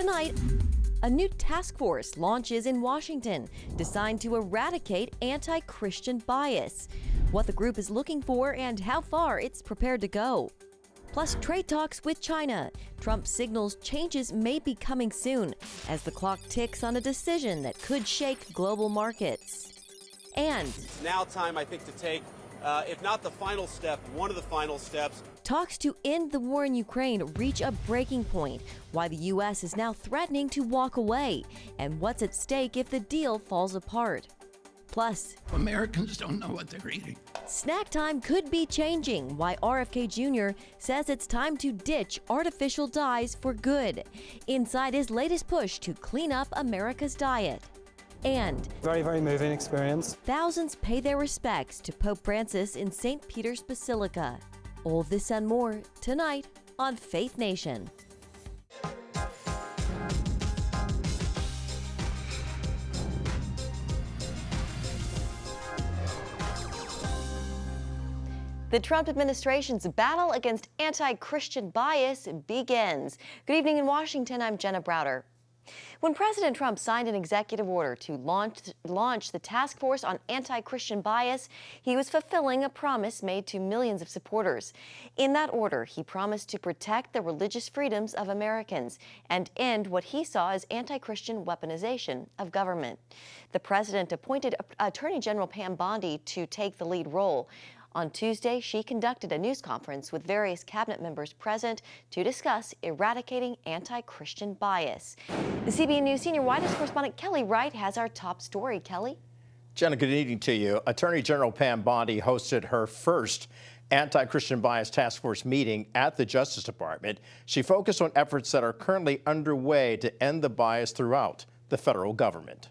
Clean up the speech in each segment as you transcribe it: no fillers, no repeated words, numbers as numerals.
Tonight, a new task force launches in Washington designed to eradicate anti-Christian bias, what the group is looking for and how far it's prepared to go. Plus, trade talks with China. Trump signals changes may be coming soon as the clock ticks on a decision that could shake global markets. And it's now time, I think, to take, if not the final step, one of the final steps. Talks to end the war in Ukraine reach a breaking point, why the U.S. is now threatening to walk away, and what's at stake if the deal falls apart. Plus, Americans don't know what they're eating. Snack time could be changing, why RFK Jr. says it's time to ditch artificial dyes for good, inside his latest push to clean up America's diet. And very, very moving experience. Thousands pay their respects to Pope Francis in St. Peter's Basilica. All this and more tonight on Faith Nation. The Trump administration's battle against anti-Christian bias begins. Good evening in Washington, I'm Jenna Browder. When President Trump signed an executive order to launch the task force on anti-Christian bias, he was fulfilling a promise made to millions of supporters. In that order, he promised to protect the religious freedoms of Americans and end what he saw as anti-Christian weaponization of government. The president appointed Attorney General Pam Bondi to take the lead role. On Tuesday, she conducted a news conference with various cabinet members present to discuss eradicating anti-Christian bias. The CBN News senior White House correspondent Kelly Wright has our top story. Kelly? Jenna, good evening to you. Attorney General Pam Bondi hosted her first anti-Christian bias task force meeting at the Justice Department. She focused on efforts that are currently underway to end the bias throughout the federal government.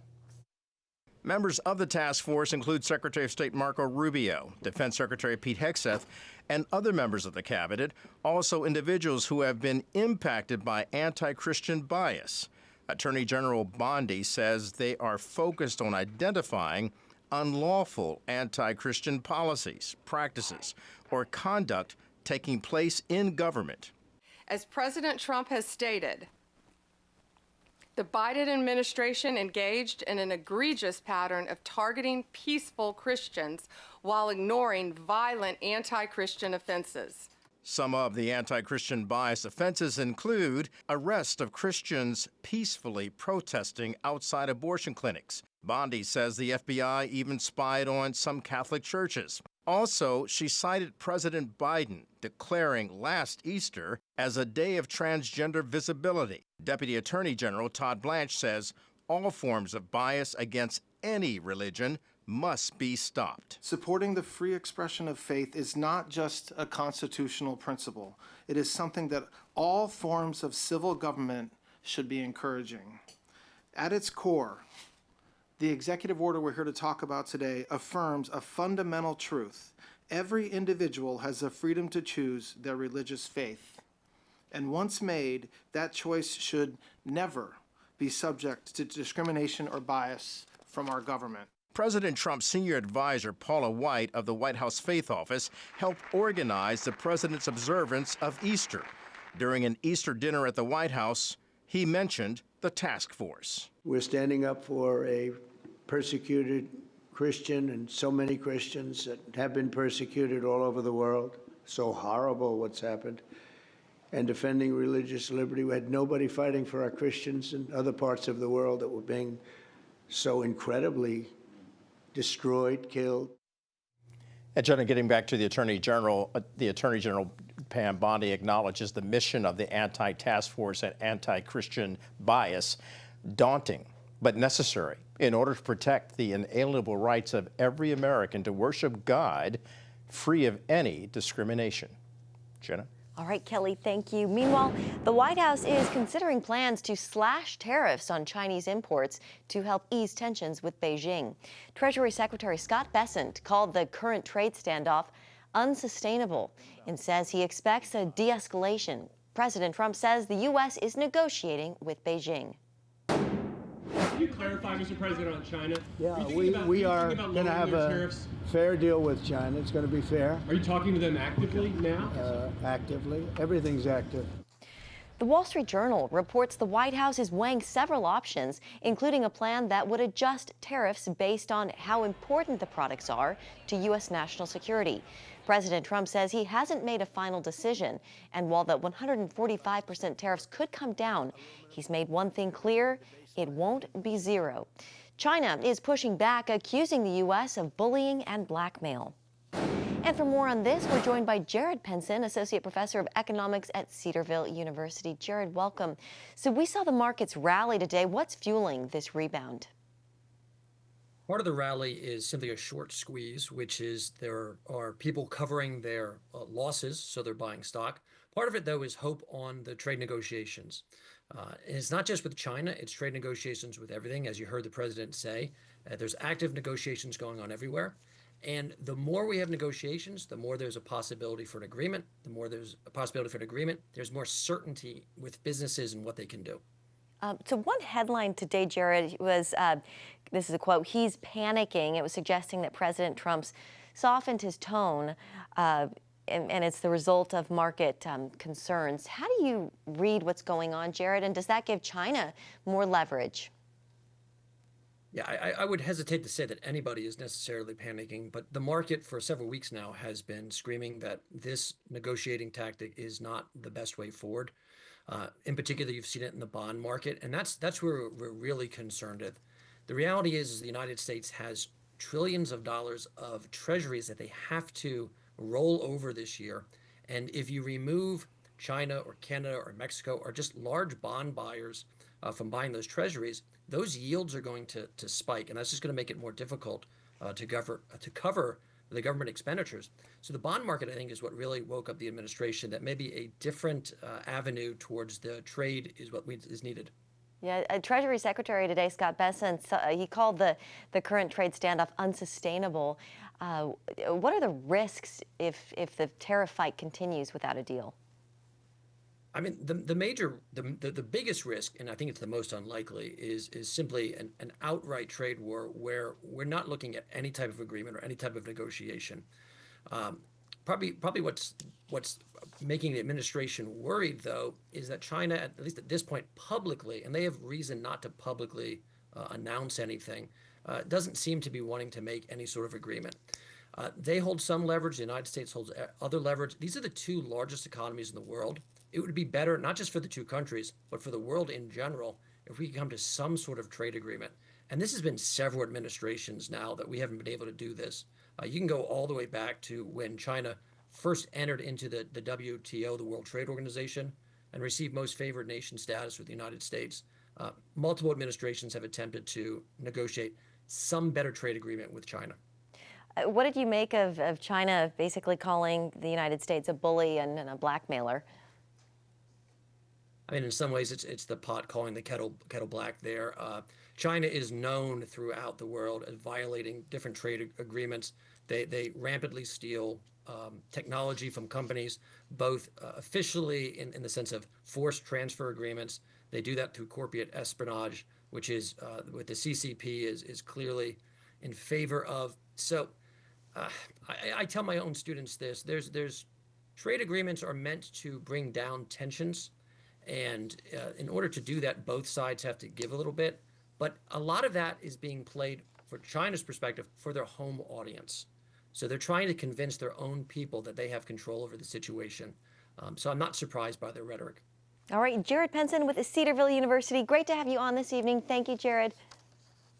Members of the task force include Secretary of State Marco Rubio, Defense Secretary Pete Hegseth, and other members of the cabinet, also individuals who have been impacted by anti-Christian bias. Attorney General Bondi says they are focused on identifying unlawful anti-Christian policies, practices, or conduct taking place in government. As President Trump has stated, the Biden administration engaged in an egregious pattern of targeting peaceful Christians while ignoring violent anti-Christian offenses. Some of the anti-Christian bias offenses include arrest of Christians peacefully protesting outside abortion clinics. Bondi says the FBI even spied on some Catholic churches. Also, she cited President Biden declaring last Easter as a day of transgender visibility. Deputy Attorney General Todd Blanche says all forms of bias against any religion must be stopped. Supporting the free expression of faith is not just a constitutional principle. It is something that all forms of civil government should be encouraging. At its core, the executive order we're here to talk about today affirms a fundamental truth. Every individual has the freedom to choose their religious faith. And once made, that choice should never be subject to discrimination or bias from our government. President Trump's senior advisor, Paula White of the White House Faith Office, helped organize the president's observance of Easter. During an Easter dinner at the White House, he mentioned the task force. We're standing up for a persecuted Christian and so many Christians that have been persecuted all over the world. So horrible what's happened. And defending religious liberty. We had nobody fighting for our Christians in other parts of the world that were being so incredibly destroyed, killed. And Jenna, getting back to the Attorney General Pam Bondi acknowledges the mission of the anti-task force and anti-Christian bias, daunting but necessary in order to protect the inalienable rights of every American to worship God free of any discrimination. Jenna? All right, Kelly, thank you. Meanwhile, the White House is considering plans to slash tariffs on Chinese imports to help ease tensions with Beijing. Treasury Secretary Scott Bessent called the current trade standoff unsustainable and says he expects a de-escalation. President Trump says the U.S. is negotiating with Beijing. Can you clarify, Mr. President, on China? Yeah, we are going to have a fair deal with China. It's going to be fair. Are you talking to them actively now? Actively. Everything's active. The Wall Street Journal reports the White House is weighing several options, including a plan that would adjust tariffs based on how important the products are to U.S. national security. President Trump says he hasn't made a final decision, and while the 145% tariffs could come down, he's made one thing clear: it won't be zero. China is pushing back, accusing the U.S. of bullying and blackmail. And for more on this, we're joined by Jared Penson, Associate Professor of Economics at Cedarville University. Jared, welcome. So we saw the markets rally today. What's fueling this rebound? Part of the rally is simply a short squeeze, which is there are people covering their losses, so they're buying stock. Part of it, though, is hope on the trade negotiations. And it's not just with China, it's trade negotiations with everything. As you heard the president say, there's active negotiations going on everywhere. And the more we have negotiations, the more there's a possibility for an agreement. The more there's a possibility for an agreement, there's more certainty with businesses and what they can do. So one headline today, Jared, was, this is a quote, "He's panicking." It was suggesting that President Trump's softened his tone, and it's the result of market concerns. How do you read what's going on, Jared, and does that give China more leverage? Yeah, I would hesitate to say that anybody is necessarily panicking, but the market for several weeks now has been screaming that this negotiating tactic is not the best way forward. In particular, you've seen it in the bond market, and that's where we're really concerned with. The reality is the United States has trillions of dollars of treasuries that they have to roll over this year. And if you remove China or Canada or Mexico or just large bond buyers from buying those treasuries, those yields are going to spike, and that's just going to make it more difficult to cover the government expenditures. So the bond market, I think, is what really woke up the administration, that maybe a different avenue towards the trade is what is needed. Yeah, Treasury Secretary today, Scott Bessent, he called the current trade standoff unsustainable. What are the risks if the tariff fight continues without a deal? I mean, the biggest risk, and I think it's the most unlikely, is simply an outright trade war where we're not looking at any type of agreement or any type of negotiation. Probably what's making the administration worried, though, is that China, at least at this point publicly, and they have reason not to publicly announce anything, doesn't seem to be wanting to make any sort of agreement. They hold some leverage. The United States holds other leverage. These are the two largest economies in the world. It would be better, not just for the two countries, but for the world in general, if we could come to some sort of trade agreement. And this has been several administrations now that we haven't been able to do this. You can go all the way back to when China first entered into the WTO, the World Trade Organization, and received most favored nation status with the United States. Multiple administrations have attempted to negotiate some better trade agreement with China. What did you make of China basically calling the United States a bully and a blackmailer? I mean, in some ways, it's the pot calling the kettle black there. China is known throughout the world as violating different trade agreements. They rampantly steal technology from companies, both officially in the sense of forced transfer agreements. They do that through corporate espionage, which is what the CCP is clearly in favor of. So I tell my own students this: there's trade agreements are meant to bring down tensions. And in order to do that, both sides have to give a little bit. But a lot of that is being played, for China's perspective, for their home audience. So they're trying to convince their own people that they have control over the situation. So I'm not surprised by their rhetoric. All right, Jared Penson with Cedarville University. Great to have you on this evening. Thank you, Jared.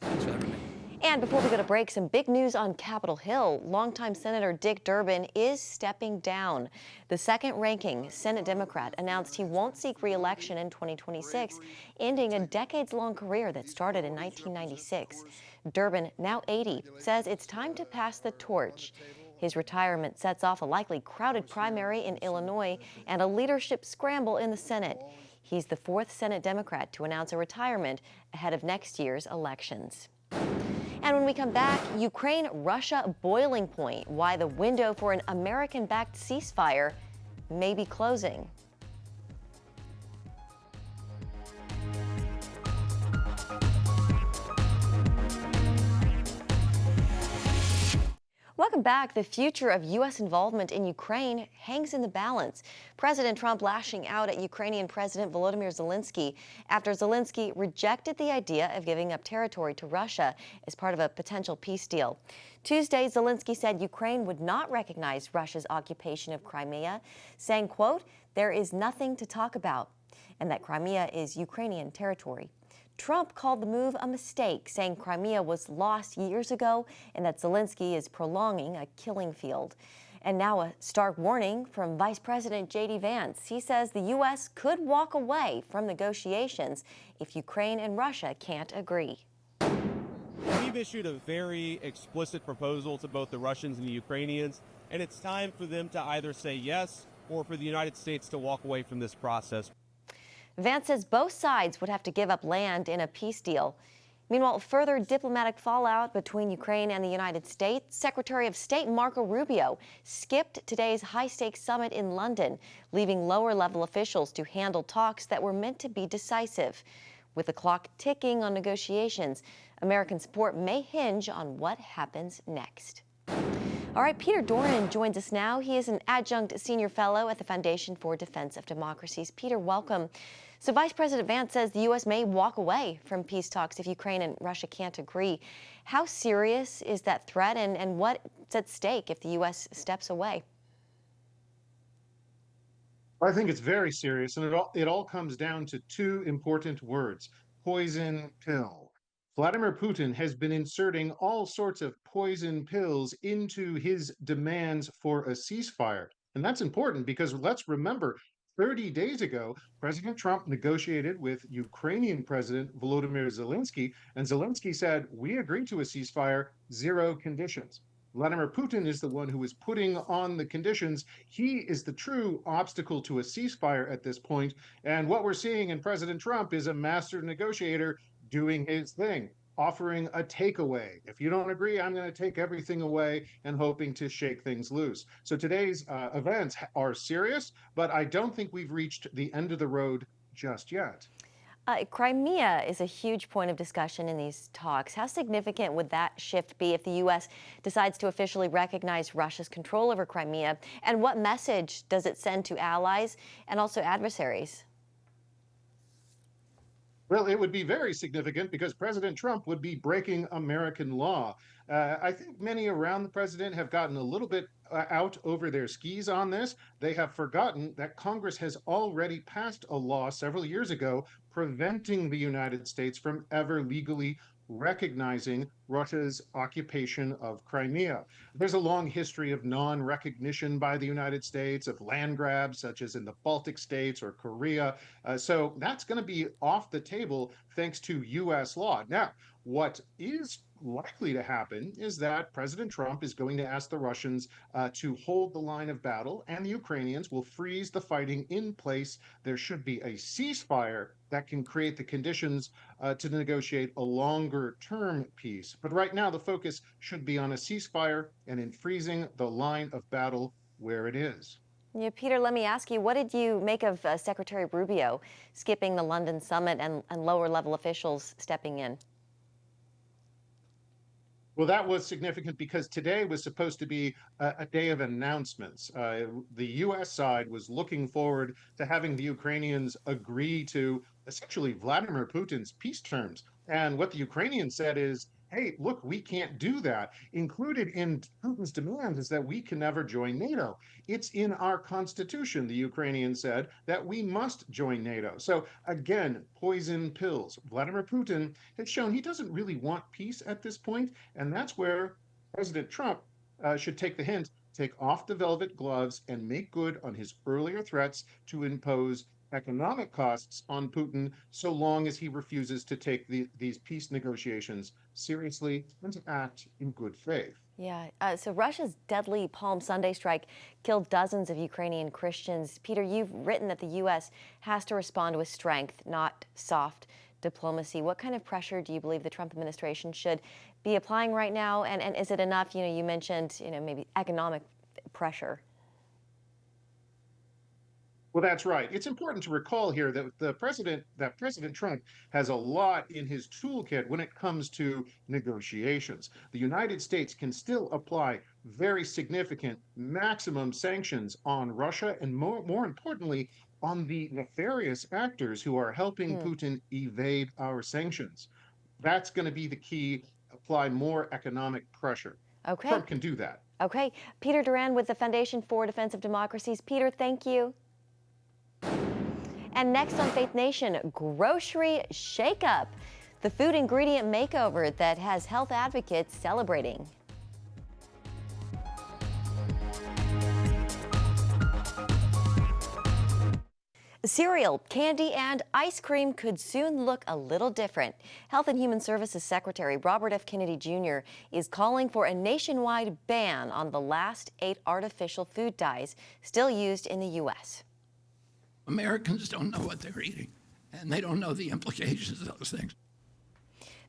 Thanks for having me. And before we go to break, some big news on Capitol Hill. Longtime Senator Dick Durbin is stepping down. The second-ranking Senate Democrat announced he won't seek re-election in 2026, ending a decades-long career that started in 1996. Durbin, now 80, says it's time to pass the torch. His retirement sets off a likely crowded primary in Illinois and a leadership scramble in the Senate. He's the fourth Senate Democrat to announce a retirement ahead of next year's elections. And when we come back, Ukraine-Russia boiling point, why the window for an American-backed ceasefire may be closing. Welcome back. The future of U.S. involvement in Ukraine hangs in the balance. President Trump lashing out at Ukrainian President Volodymyr Zelensky after Zelensky rejected the idea of giving up territory to Russia as part of a potential peace deal. Tuesday, Zelensky said Ukraine would not recognize Russia's occupation of Crimea, saying, quote, "There is nothing to talk about," and that Crimea is Ukrainian territory. Trump called the move a mistake, saying Crimea was lost years ago and that Zelensky is prolonging a killing field. And now a stark warning from Vice President J.D. Vance. He says the U.S. could walk away from negotiations if Ukraine and Russia can't agree. We've issued a very explicit proposal to both the Russians and the Ukrainians, and it's time for them to either say yes or for the United States to walk away from this process. Vance says both sides would have to give up land in a peace deal. Meanwhile, further diplomatic fallout between Ukraine and the United States. Secretary of State Marco Rubio skipped today's high-stakes summit in London, leaving lower-level officials to handle talks that were meant to be decisive. With the clock ticking on negotiations, American support may hinge on what happens next. All right, Peter Doran joins us now. He is an adjunct senior fellow at the Foundation for Defense of Democracies. Peter, welcome. So Vice President Vance says the U.S. may walk away from peace talks if Ukraine and Russia can't agree. How serious is that threat, and what's at stake if the U.S. steps away? I think it's very serious, and it all comes down to two important words: poison pill. Vladimir Putin has been inserting all sorts of poison pills into his demands for a ceasefire. And that's important because let's remember, 30 days ago, President Trump negotiated with Ukrainian President Volodymyr Zelensky, and Zelensky said, "We agree to a ceasefire, 0 conditions." Vladimir Putin is the one who is putting on the conditions. He is the true obstacle to a ceasefire at this point. And what we're seeing in President Trump is a master negotiator doing his thing, offering a takeaway. If you don't agree, I'm going to take everything away, and hoping to shake things loose. So today's events are serious, but I don't think we've reached the end of the road just yet. Crimea is a huge point of discussion in these talks. How significant would that shift be if the U.S. decides to officially recognize Russia's control over Crimea? And what message does it send to allies and also adversaries? Well, it would be very significant because President Trump would be breaking American law. I think many around the president have gotten a little bit out over their skis on this. They have forgotten that Congress has already passed a law several years ago preventing the United States from ever legally recognizing Russia's occupation of Crimea. There's a long history of non-recognition by the United States of land grabs, such as in the Baltic states or Korea. So that's going to be off the table thanks to U.S. law. Now, what is likely to happen is that President Trump is going to ask the Russians to hold the line of battle, and the Ukrainians will freeze the fighting in place. There should be a ceasefire that can create the conditions to negotiate a longer-term peace. But right now, the focus should be on a ceasefire and in freezing the line of battle where it is. Yeah, Peter, let me ask you, what did you make of Secretary Rubio skipping the London summit and lower-level officials stepping in? Well, that was significant because today was supposed to be a day of announcements. The U.S. side was looking forward to having the Ukrainians agree to essentially Vladimir Putin's peace terms. And what the Ukrainians said is, hey, look, we can't do that. Included in Putin's demand is that we can never join NATO. It's in our constitution, the Ukrainians said, that we must join NATO. So again, poison pills. Vladimir Putin has shown he doesn't really want peace at this point, and that's where President Trump should take the hint, take off the velvet gloves, and make good on his earlier threats to impose economic costs on Putin so long as he refuses to take these peace negotiations seriously and to act in good faith. Yeah, so Russia's deadly Palm Sunday strike killed dozens of Ukrainian Christians. Peter, you've written that the U.S. has to respond with strength, not soft diplomacy. What kind of pressure do you believe the Trump administration should be applying right now? And is it enough? You mentioned, maybe economic pressure. Well, that's right. It's important to recall here that President Trump has a lot in his toolkit when it comes to negotiations. The United States can still apply very significant maximum sanctions on Russia and more importantly, on the nefarious actors who are helping Putin evade our sanctions. That's going to be the key. Apply more economic pressure. Okay. Trump can do that. Okay. Peter Duran with the Foundation for Defense of Democracies. Peter, thank you. And next on Faith Nation, grocery shakeup, the food ingredient makeover that has health advocates celebrating. Cereal, candy, and ice cream could soon look a little different. Health and Human Services Secretary Robert F. Kennedy Jr. is calling for a nationwide ban on the last 8 artificial food dyes still used in the U.S. Americans don't know what they're eating, and they don't know the implications of those things.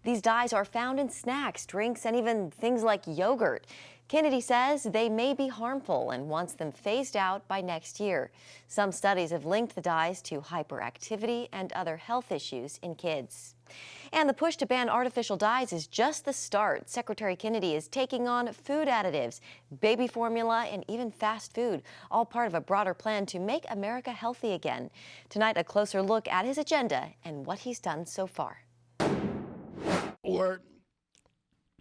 These dyes are found in snacks, drinks, and even things like yogurt. Kennedy says they may be harmful and wants them phased out by next year. Some studies have linked the dyes to hyperactivity and other health issues in kids. And the push to ban artificial dyes is just the start. Secretary Kennedy is taking on food additives, baby formula, and even fast food, all part of a broader plan to make America healthy again. Tonight, a closer look at his agenda and what he's done so far. For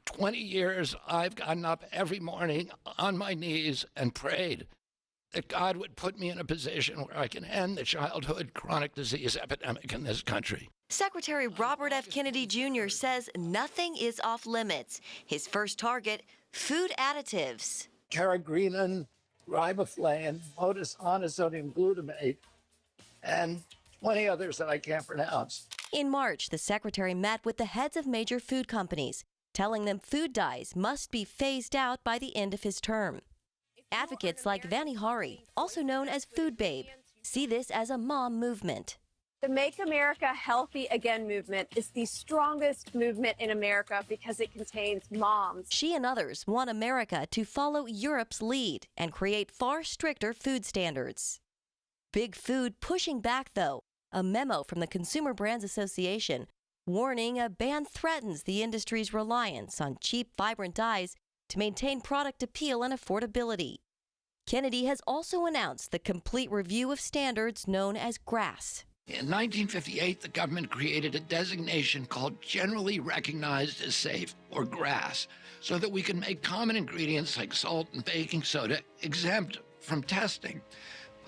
20 years, I've gotten up every morning on my knees and prayed that God would put me in a position where I can end the childhood chronic disease epidemic in this country. Secretary Robert F. Kennedy Jr. says nothing is off limits. His first target, food additives. Carrageenan, riboflavin, monosodium glutamate, and 20 others that I can't pronounce. In March, the secretary met with the heads of major food companies, telling them food dyes must be phased out by the end of his term. Advocates like Vani Hari, also known as Food Babe, see this as a mom movement. The Make America Healthy Again movement is the strongest movement in America because it contains moms. She and others want America to follow Europe's lead and create far stricter food standards. Big Food pushing back, though. A memo from the Consumer Brands Association warning a ban threatens the industry's reliance on cheap, vibrant dyes to maintain product appeal and affordability. Kennedy has also announced the complete review of standards known as GRAS. In 1958, the government created a designation called Generally Recognized as Safe, or GRAS, so that we can make common ingredients like salt and baking soda exempt from testing.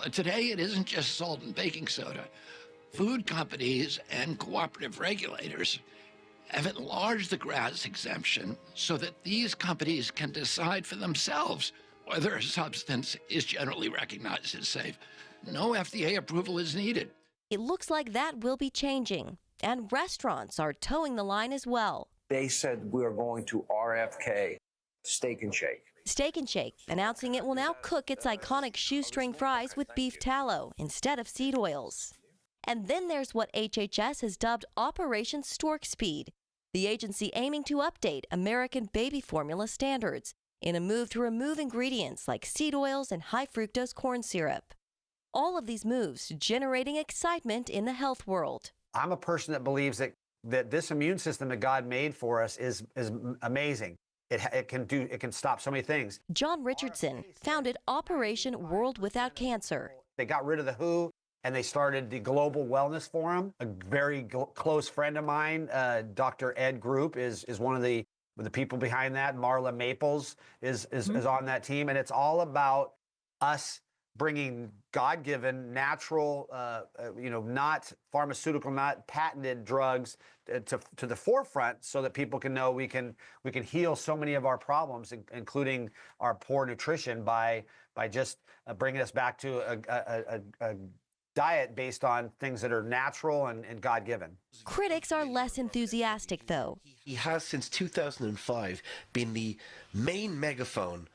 But today, it isn't just salt and baking soda. Food companies and cooperative regulators have enlarged the GRAS exemption so that these companies can decide for themselves whether a substance is generally recognized as safe. No FDA approval is needed. It looks like that will be changing, and restaurants are towing the line as well. They said we're going to RFK, Steak and Shake. Steak and Shake announcing it will now cook its iconic shoestring fries with beef tallow instead of seed oils. And then there's what HHS has dubbed Operation Stork Speed, the agency aiming to update American baby formula standards in a move to remove ingredients like seed oils and high fructose corn syrup. All of these moves generating excitement in the health world. I'm a person that believes that this immune system that God made for us is amazing. It can stop so many things. John Richardson founded Operation World Without Cancer. They got rid of the WHO and they started the Global Wellness Forum. A very close friend of mine, Dr. Ed Group, is one of the people behind that. Marla Maples is on that team, and it's all about us bringing God-given, natural, not pharmaceutical, not patented drugs to the forefront, so that people can know we can heal so many of our problems, including our poor nutrition, by just bringing us back to a diet based on things that are natural and God-given. Critics are less enthusiastic, though. He has, since 2005, been the main megaphone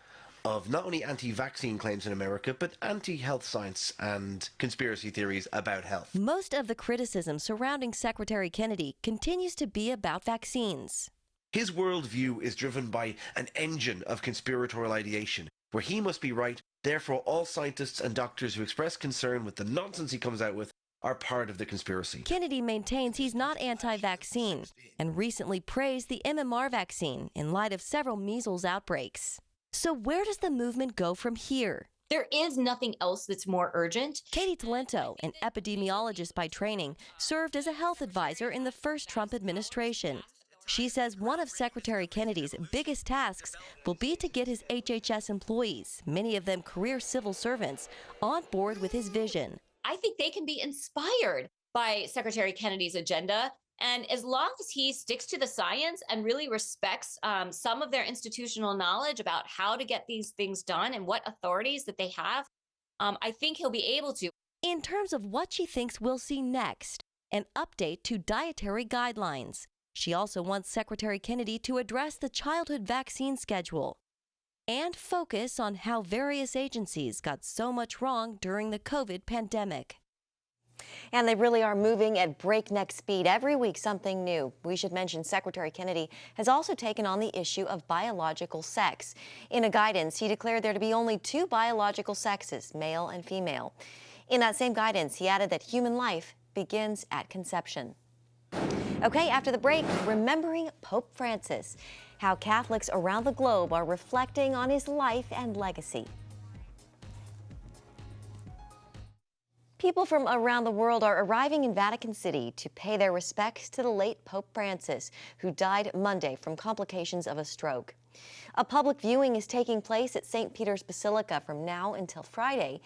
of not only anti-vaccine claims in America, but anti-health science and conspiracy theories about health. Most of the criticism surrounding Secretary Kennedy continues to be about vaccines. His worldview is driven by an engine of conspiratorial ideation, where he must be right. Therefore, all scientists and doctors who express concern with the nonsense he comes out with are part of the conspiracy. Kennedy maintains he's not anti-vaccine and recently praised the MMR vaccine in light of several measles outbreaks. So where does the movement go from here? There is nothing else that's more urgent. Katie Talento, an epidemiologist by training, served as a health advisor in the first Trump administration. She says one of Secretary Kennedy's biggest tasks will be to get his HHS employees, many of them career civil servants, on board with his vision. I think they can be inspired by Secretary Kennedy's agenda. And as long as he sticks to the science and really respects some of their institutional knowledge about how to get these things done and what authorities that they have, I think he'll be able to. In terms of what she thinks we'll see next, an update to dietary guidelines. She also wants Secretary Kennedy to address the childhood vaccine schedule and focus on how various agencies got so much wrong during the COVID pandemic. And they really are moving at breakneck speed. Every week, something new. We should mention Secretary Kennedy has also taken on the issue of biological sex. In a guidance, he declared there to be only two biological sexes, male and female. In that same guidance, he added that human life begins at conception. Okay, after the break, remembering Pope Francis, how Catholics around the globe are reflecting on his life and legacy. People from around the world are arriving in Vatican City to pay their respects to the late Pope Francis, who died Monday from complications of a stroke. A public viewing is taking place at St. Peter's Basilica from now until Friday.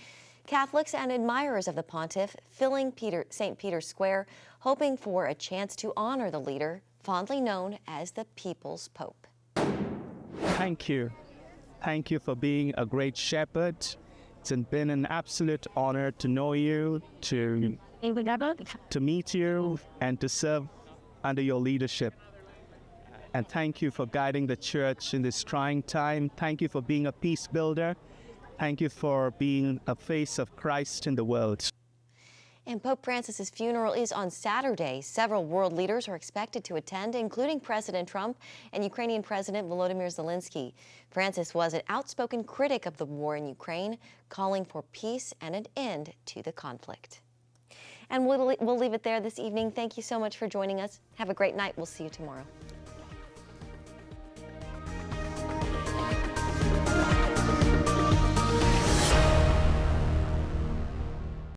Catholics and admirers of the pontiff filling St. Peter's Square, hoping for a chance to honor the leader, fondly known as the People's Pope. Thank you. Thank you for being a great shepherd. It's been an absolute honor to know you, to meet you, and to serve under your leadership. And thank you for guiding the church in this trying time. Thank you for being a peace builder. Thank you for being a face of Christ in the world. And Pope Francis's funeral is on Saturday. Several world leaders are expected to attend, including President Trump and Ukrainian President Volodymyr Zelensky. Francis was an outspoken critic of the war in Ukraine, calling for peace and an end to the conflict. And we'll leave it there this evening. Thank you so much for joining us. Have a great night. We'll see you tomorrow.